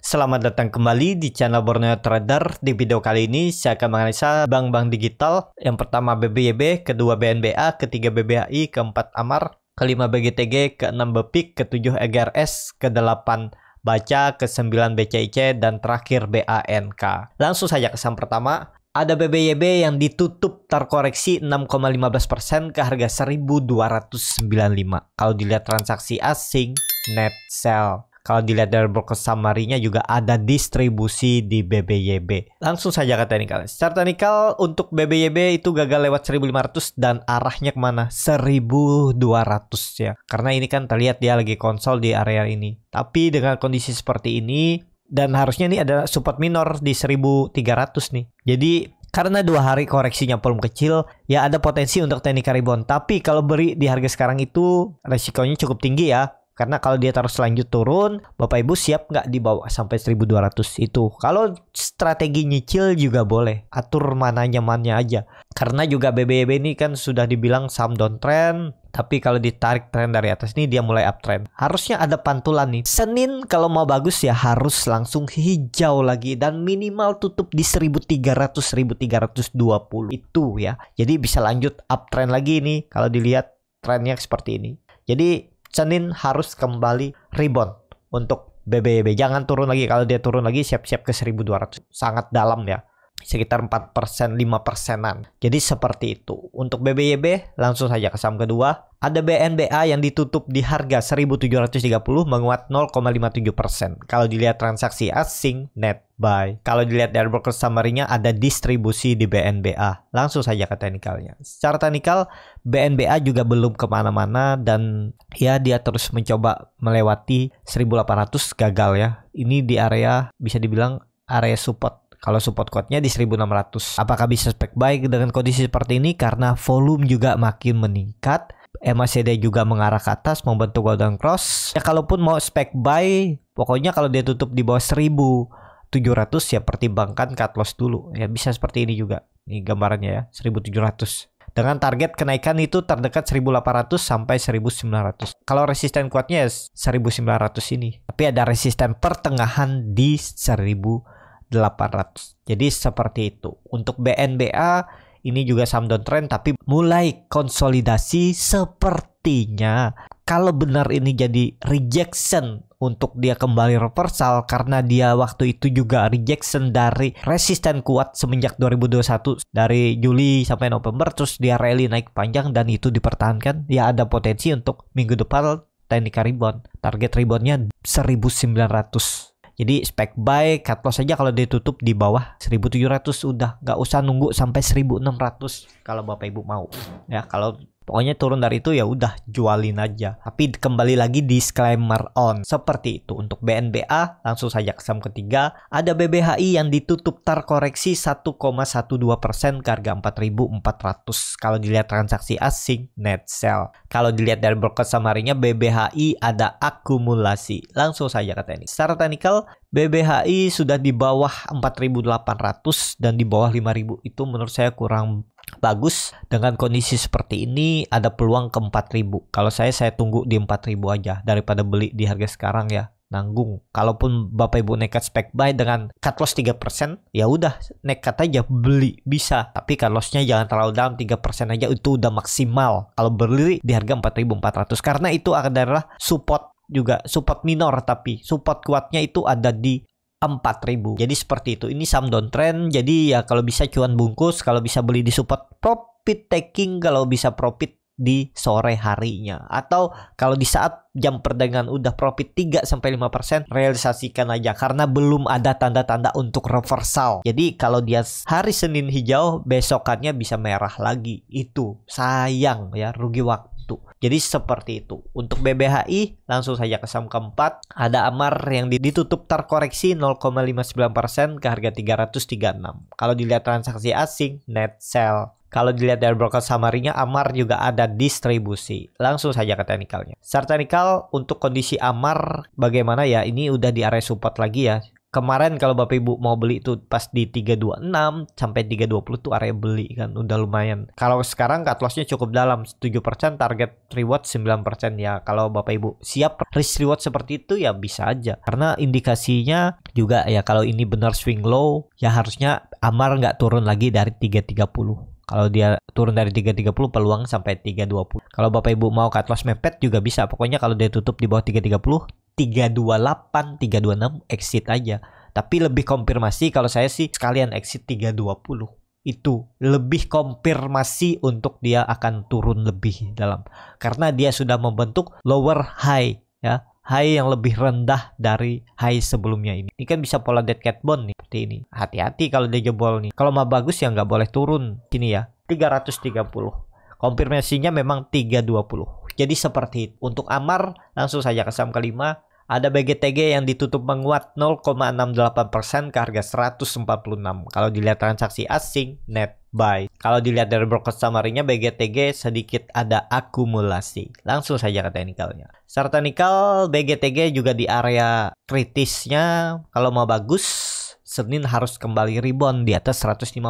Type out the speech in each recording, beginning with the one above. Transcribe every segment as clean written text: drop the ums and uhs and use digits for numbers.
Selamat datang kembali di channel Borneo Trader. Di video kali ini saya akan menganalisa bank-bank digital. Yang pertama BBYB, kedua BNBA, ketiga BBHI, keempat Amar, kelima BGTG, keenam BEPIK, ketujuh EGRS, kedelapan Baca, kesembilan BCIC, dan terakhir BANK. Langsung saja ke saham pertama. Ada BBYB yang ditutup terkoreksi 6,15% ke harga 1295. Kalau dilihat transaksi asing, net sell. Kalau dilihat dari broker summary-nya juga ada distribusi di BBYB. Langsung saja ke teknikal. Secara teknikal untuk BBYB itu gagal lewat 1500 dan arahnya kemana? 1200 ya. Karena ini kan terlihat dia lagi konsol di area ini. Tapi dengan kondisi seperti ini dan harusnya ini ada support minor di 1300 nih. Jadi karena 2 hari koreksinya belum kecil, ya ada potensi untuk teknikal rebound. Tapi kalau beri di harga sekarang itu resikonya cukup tinggi ya. Karena kalau dia terus lanjut turun, Bapak Ibu siap nggak dibawa sampai 1200 itu? Kalau strategi nyicil juga boleh, atur mana nyamannya aja. Karena juga BBYB ini kan sudah dibilang saham downtrend, tapi kalau ditarik tren dari atas ini dia mulai uptrend. Harusnya ada pantulan nih. Senin kalau mau bagus ya harus langsung hijau lagi dan minimal tutup di 1300 1320 itu ya. Jadi bisa lanjut uptrend lagi nih kalau dilihat trennya seperti ini. Jadi Senin harus kembali rebound untuk BBYB. Jangan turun lagi. Kalau dia turun lagi siap-siap ke 1200. Sangat dalam ya. Sekitar 4%, 5%-an. Jadi seperti itu. Untuk BBYB langsung saja ke saham kedua. Ada BNBA yang ditutup di harga 1730 menguat 0,57%. Kalau dilihat transaksi asing net buy. Kalau dilihat dari broker summary-nya ada distribusi di BNBA. Langsung saja ke teknikalnya. Secara teknikal BNBA juga belum kemana-mana dan ya dia terus mencoba melewati 1800 gagal ya. Ini di area bisa dibilang area support. Kalau support quote-nya di 1600. Apakah bisa spek buy dengan kondisi seperti ini? Karena volume juga makin meningkat. MACD juga mengarah ke atas membentuk golden cross. Ya kalaupun mau spek buy, pokoknya kalau dia tutup di bawah 1700 ya pertimbangkan cut loss dulu. Ya bisa seperti ini juga. Ini gambarannya ya, 1700. Dengan target kenaikan itu terdekat 1800 sampai 1900. Kalau resisten kuatnya ya 1900 ini. Tapi ada resisten pertengahan di 1800. Jadi seperti itu. Untuk BNBA ini juga saham downtrend tapi mulai konsolidasi sepertinya. Kalau benar ini jadi rejection untuk dia kembali reversal karena dia waktu itu juga rejection dari resisten kuat semenjak 2021 dari Juli sampai November, terus dia rally naik panjang dan itu dipertahankan, ya ada potensi untuk minggu depan teknikal rebound. Target reboundnya 1900. Jadi spek buy, cut loss saja kalau ditutup di bawah 1700 udah, nggak usah nunggu sampai 1600 kalau Bapak Ibu mau. Ya kalau pokoknya turun dari itu ya udah jualin aja. Tapi kembali lagi disclaimer on seperti itu. Untuk BNBA langsung saja ke saham ketiga. Ada BBHI yang ditutup terkoreksi 1,12% ke harga 4400. Kalau dilihat transaksi asing net sell. Kalau dilihat dari broker summary-nya BBHI ada akumulasi. Langsung saja ke teknik. Secara teknikal BBHI sudah di bawah 4800 dan di bawah 5000. Itu menurut saya kurang bagus. Dengan kondisi seperti ini ada peluang ke 4000. Kalau saya tunggu di 4000 aja daripada beli di harga sekarang ya. Nanggung. Kalaupun Bapak Ibu nekat spek buy dengan cut loss 3%, ya udah nekat aja beli bisa. Tapi cut loss-nya jangan terlalu dalam, 3% aja itu udah maksimal. Kalau beli di harga 4400 karena itu adalah support juga, support minor tapi support kuatnya itu ada di 4000. Jadi seperti itu. Ini saham downtrend. Jadi ya kalau bisa cuan bungkus, kalau bisa beli di support, profit taking kalau bisa profit di sore harinya. Atau kalau di saat jam perdagangan udah profit 3-5%, realisasikan aja karena belum ada tanda-tanda untuk reversal. Jadi kalau dia hari Senin hijau, besokannya bisa merah lagi. Itu sayang ya, rugi waktu. Jadi seperti itu. Untuk BBHI langsung saja ke saham keempat. Ada Amar yang ditutup terkoreksi 0,59% ke harga 336. Kalau dilihat transaksi asing net sell. Kalau dilihat dari broker summary-nya Amar juga ada distribusi. Langsung saja ke teknikalnya. Secara teknikal untuk kondisi Amar bagaimana ya? Ini udah di area support lagi ya. Kemarin kalau Bapak Ibu mau beli itu pas di 326 sampai 320 tuh area beli kan, udah lumayan. Kalau sekarang cut lossnya cukup dalam 7%, target reward 9% ya. Kalau Bapak Ibu siap risk reward seperti itu ya bisa aja. Karena indikasinya juga ya kalau ini benar swing low ya harusnya Amar nggak turun lagi dari 330. Kalau dia turun dari 330 peluang sampai 320. Kalau Bapak Ibu mau cut loss mepet juga bisa. Pokoknya kalau dia tutup di bawah 330, 328, 326 exit aja. Tapi lebih konfirmasi kalau saya sih sekalian exit 320. Itu lebih konfirmasi untuk dia akan turun lebih dalam. Karena dia sudah membentuk lower high ya. High yang lebih rendah dari high sebelumnya ini. Ini kan bisa pola dead cat bond nih seperti ini. Hati-hati kalau dia jebol nih. Kalau mau bagus ya nggak boleh turun. Sini ya 330. Konfirmasinya memang 320. Jadi seperti itu. Untuk Amar langsung saja ke saham kelima. Ada BGTG yang ditutup menguat 0,68% ke harga 146. Kalau dilihat transaksi asing, net buy. Kalau dilihat dari broker summary-nya, BGTG sedikit ada akumulasi. Langsung saja ke teknikalnya. Secara teknikal, BGTG juga di area kritisnya. Kalau mau bagus, Senin harus kembali rebound di atas 150.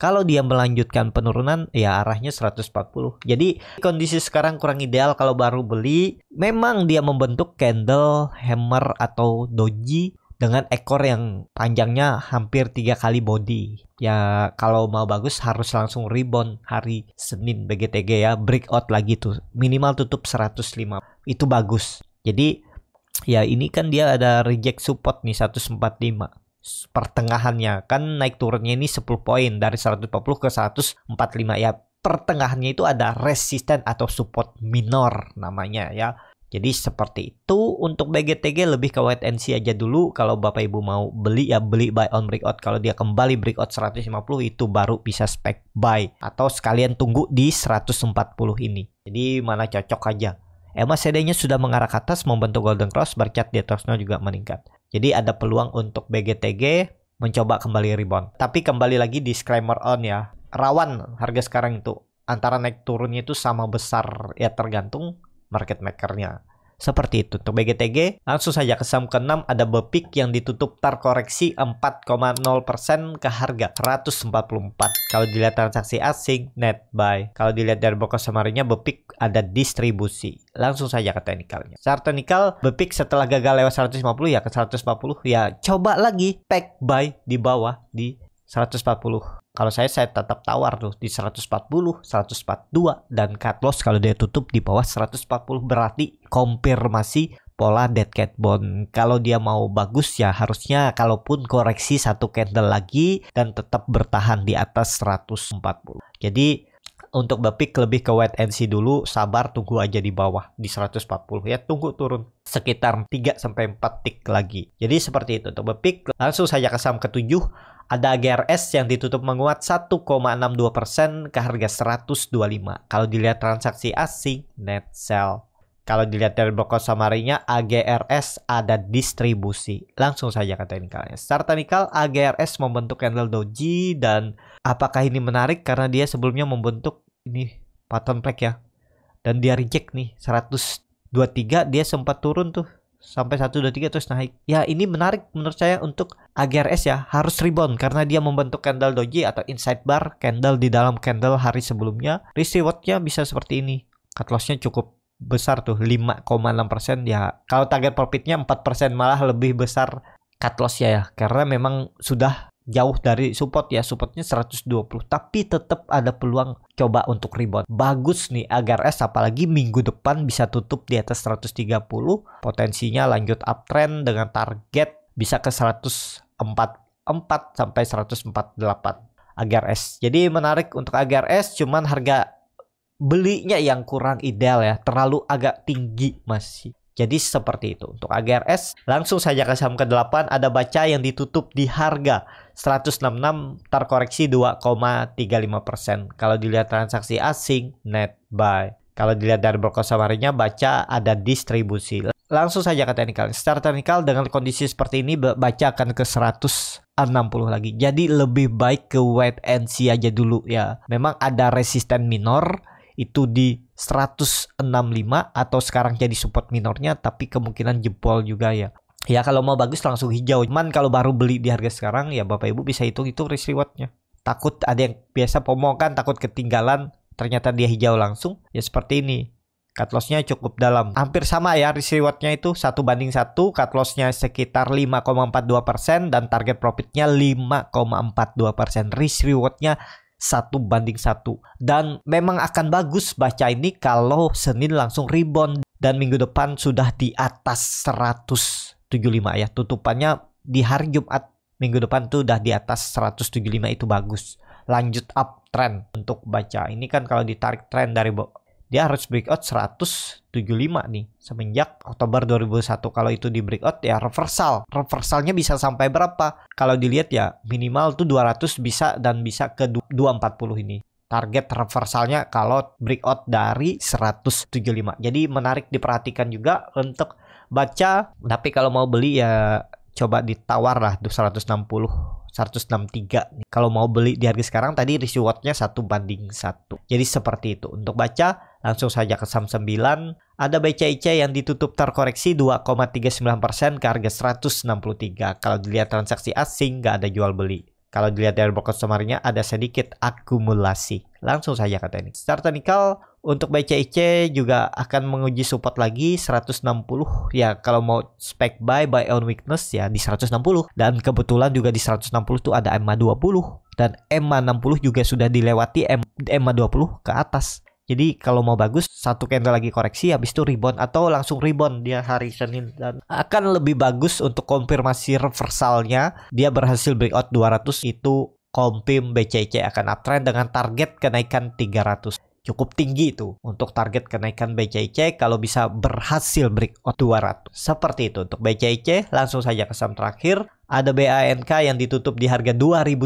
Kalau dia melanjutkan penurunan, ya arahnya 140. Jadi kondisi sekarang kurang ideal kalau baru beli. Memang dia membentuk candle, hammer atau doji dengan ekor yang panjangnya hampir 3 kali body. Ya kalau mau bagus harus langsung rebound hari Senin BGTG ya. Breakout lagi tuh. Minimal tutup 105. Itu bagus. Jadi ya ini kan dia ada reject support nih 145. Pertengahannya kan naik turunnya ini 10 poin dari 140 ke 145 ya. Pertengahannya itu ada resisten atau support minor namanya ya. Jadi seperti itu. Untuk BGTG lebih ke wait and see aja dulu. Kalau Bapak Ibu mau beli ya beli buy on breakout. Kalau dia kembali breakout 150 itu baru bisa spek buy. Atau sekalian tunggu di 140 ini. Jadi mana cocok aja. MACD-nya sudah mengarah ke atas membentuk golden cross, bercat di atasnya juga meningkat. Jadi ada peluang untuk BGTG mencoba kembali rebound. Tapi kembali lagi disclaimer on ya. Rawan harga sekarang itu antara naik turunnya itu sama besar ya tergantung market makernya. Seperti itu untuk BGTG. Langsung saja ke saham ke-6 ada Bepik yang ditutup terkoreksi 4,0% ke harga 144. Kalau dilihat transaksi asing net buy. Kalau dilihat dari broker summary-nya Bepik ada distribusi. Langsung saja ke teknikalnya. Secara teknikal Bepik setelah gagal lewat 150 ya ke 140 ya coba lagi pack buy di bawah di 140. Kalau saya tetap tawar tuh di 140, 142 dan cut loss kalau dia tutup di bawah 140 berarti konfirmasi pola dead cat bond. Kalau dia mau bagus ya harusnya kalaupun koreksi satu candle lagi dan tetap bertahan di atas 140. Jadi untuk Bepik lebih ke wait and see dulu, sabar tunggu aja di bawah di 140 ya, tunggu turun sekitar 3 sampai 4 tick lagi. Jadi seperti itu untuk Bepik. Langsung saja ke saham ke-7 ada AGRS yang ditutup menguat 1,62% ke harga 125. Kalau dilihat transaksi asing net sell. Kalau dilihat dari broker summary-nya AGRS ada distribusi. Langsung saja ke teknikalnya. Secara teknikal AGRS membentuk candle doji dan apakah ini menarik karena dia sebelumnya membentuk ini pattern break ya. Dan dia reject nih 123 dia sempat turun tuh sampai 123 terus naik. Ya ini menarik menurut saya untuk AGRS ya, harus rebound karena dia membentuk candle doji atau inside bar, candle di dalam candle hari sebelumnya. Risk reward-nya bisa seperti ini. Cut loss-nya cukup besar tuh 5,6% ya. Kalau target profitnya 4% malah lebih besar cut loss ya karena memang sudah jauh dari support ya, supportnya 120 tapi tetap ada peluang coba untuk rebound. Bagus nih AGRS apalagi minggu depan bisa tutup di atas 130, potensinya lanjut uptrend dengan target bisa ke 144 sampai 148 AGRS. Jadi menarik untuk AGRS, cuman harga belinya yang kurang ideal ya, terlalu agak tinggi masih. Jadi seperti itu untuk AGRS. Langsung saja ke saham ke-8 ada Baca yang ditutup di harga 166 terkoreksi 2,35%. Kalau dilihat transaksi asing net buy. Kalau dilihat dari broker summary-nya Baca ada distribusi. Langsung saja ke teknikal. Secara teknikal dengan kondisi seperti ini Baca akan ke 160 lagi. Jadi lebih baik ke wait and see aja dulu ya. Memang ada resisten minor itu di 165 atau sekarang jadi support minornya tapi kemungkinan jebol juga ya. Ya kalau mau bagus langsung hijau. Cuman kalau baru beli di harga sekarang ya Bapak Ibu bisa hitung-hitung risk rewardnya. Takut ada yang biasa FOMO kan, takut ketinggalan, ternyata dia hijau langsung. Ya seperti ini. Cut loss-nya cukup dalam. Hampir sama ya risk reward-nya itu 1:1. Cut loss-nya sekitar 5,42% dan target profit-nya 5,42%. Risk reward-nya 1:1. Dan memang akan bagus baca ini kalau Senin langsung rebound dan minggu depan sudah di atas 175 ya. Tutupannya di hari Jumat minggu depan tuh udah di atas 175, itu bagus. Lanjut uptrend untuk baca. Ini kan kalau ditarik tren dari dia harus breakout 175 nih semenjak Oktober 2001. Kalau itu di breakout ya reversal. Reversalnya bisa sampai berapa? Kalau dilihat ya minimal tuh 200 bisa dan bisa ke 240 ini. Target reversalnya kalau breakout dari 175. Jadi menarik diperhatikan juga untuk baca. Tapi kalau mau beli ya coba ditawar lah 160, 163 nih. Kalau mau beli di harga sekarang tadi risk reward-nya 1:1. Jadi seperti itu. Untuk baca langsung saja ke saham 9. Ada BCIC yang ditutup terkoreksi 2,39% ke harga 163. Kalau dilihat transaksi asing nggak ada jual beli. Kalau dilihat dari broker summary-nya ada sedikit akumulasi. Langsung saja ke teknik. Secara teknikal untuk BCIC juga akan menguji support lagi 160. Ya kalau mau spec buy on weakness ya di 160. Dan kebetulan juga di 160 tuh ada EMA 20. Dan EMA 60 juga sudah dilewati EMA 20 ke atas. Jadi kalau mau bagus satu candle lagi koreksi habis itu rebound atau langsung rebound dia hari Senin, dan akan lebih bagus untuk konfirmasi reversalnya dia berhasil breakout 200 itu confirm BCIC akan uptrend dengan target kenaikan 300. Cukup tinggi itu untuk target kenaikan BCIC kalau bisa berhasil breakout 200. Seperti itu untuk BCIC. Langsung saja ke saham terakhir. Ada BANK yang ditutup di harga 2020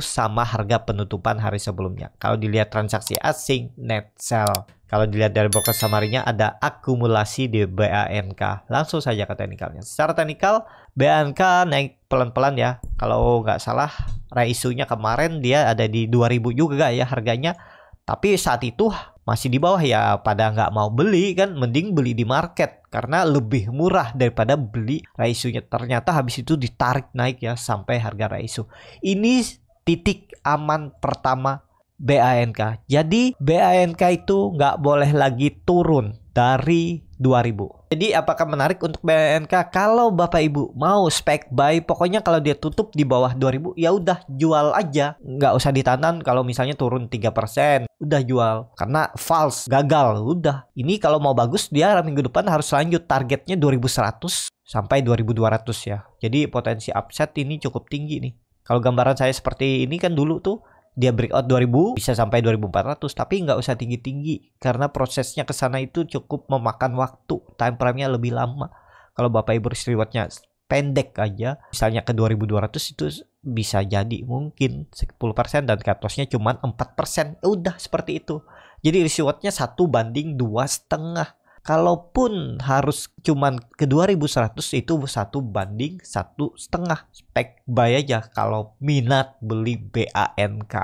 sama harga penutupan hari sebelumnya. Kalau dilihat transaksi asing, net sell. Kalau dilihat dari broker summary-nya ada akumulasi di BANK. Langsung saja ke teknikalnya. Secara teknikal, BANK naik pelan-pelan ya. Kalau nggak salah, reisunya kemarin dia ada di 2000 juga ya harganya. Tapi saat itu masih di bawah ya, pada nggak mau beli kan, mending beli di market karena lebih murah daripada beli reisunya. Ternyata habis itu ditarik naik ya sampai harga reisu. Ini titik aman pertama BANK. Jadi BANK itu nggak boleh lagi turun dari 2000. Jadi apakah menarik untuk BANK? Kalau Bapak Ibu mau spec buy, pokoknya kalau dia tutup di bawah 2000 ya udah jual aja, nggak usah ditahan. Kalau misalnya turun 3% udah jual karena false, gagal, udah. Ini kalau mau bagus dia minggu depan harus lanjut targetnya 2100 sampai 2200 ya. Jadi potensi upside ini cukup tinggi nih. Kalau gambaran saya seperti ini kan dulu tuh dia breakout 2000 bisa sampai 2400, tapi nggak usah tinggi-tinggi karena prosesnya ke sana itu cukup memakan waktu, time frame-nya lebih lama. Kalau Bapak Ibu risk reward-nya pendek aja, misalnya ke 2200 itu bisa jadi mungkin 10% dan cut loss-nya cuma 4%. Udah seperti itu. Jadi risk reward-nya 1:2,5. Kalaupun harus cuman ke 2100 itu 1:1,5. Spek buy aja kalau minat beli BANK.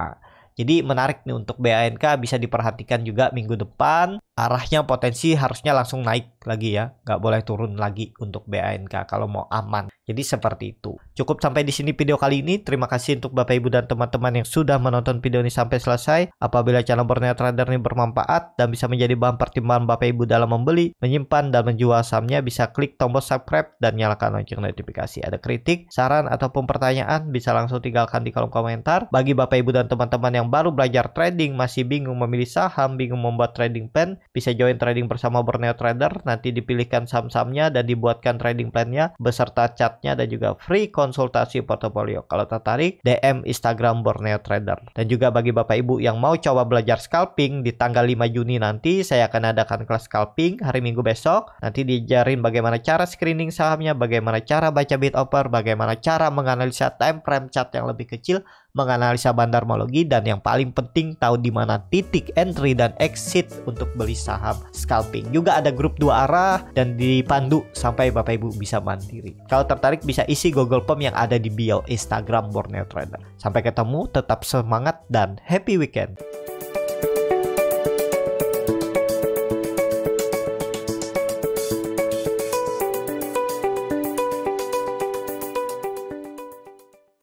Jadi menarik nih untuk BANK, bisa diperhatikan juga minggu depan. Arahnya potensi harusnya langsung naik lagi ya. Nggak boleh turun lagi untuk BANK kalau mau aman. Jadi seperti itu. Cukup sampai di sini video kali ini. Terima kasih untuk Bapak Ibu dan teman-teman yang sudah menonton video ini sampai selesai. Apabila channel Borneo Trader ini bermanfaat dan bisa menjadi bahan pertimbangan Bapak Ibu dalam membeli, menyimpan, dan menjual sahamnya, bisa klik tombol subscribe dan nyalakan lonceng notifikasi. Ada kritik, saran, ataupun pertanyaan bisa langsung tinggalkan di kolom komentar. Bagi Bapak Ibu dan teman-teman yang baru belajar trading, masih bingung memilih saham, bingung membuat trading plan, bisa join trading bersama Borneo Trader. Nanti dipilihkan saham-sahamnya dan dibuatkan trading plan-nya beserta chartnya dan juga free konsultasi portofolio. Kalau tertarik, DM Instagram Borneo Trader. Dan juga bagi Bapak Ibu yang mau coba belajar scalping, di tanggal 5 Juni nanti saya akan adakan kelas scalping hari Minggu besok. Nanti diajarin bagaimana cara screening sahamnya, bagaimana cara baca bid offer, bagaimana cara menganalisa time frame chart yang lebih kecil, menganalisa bandarmologi, dan yang paling penting tahu di mana titik entry dan exit untuk beli saham scalping. Juga ada grup 2 arah dan dipandu sampai Bapak Ibu bisa mandiri. Kalau tertarik bisa isi Google Form yang ada di bio Instagram Borneo Trader. Sampai ketemu, tetap semangat dan happy weekend.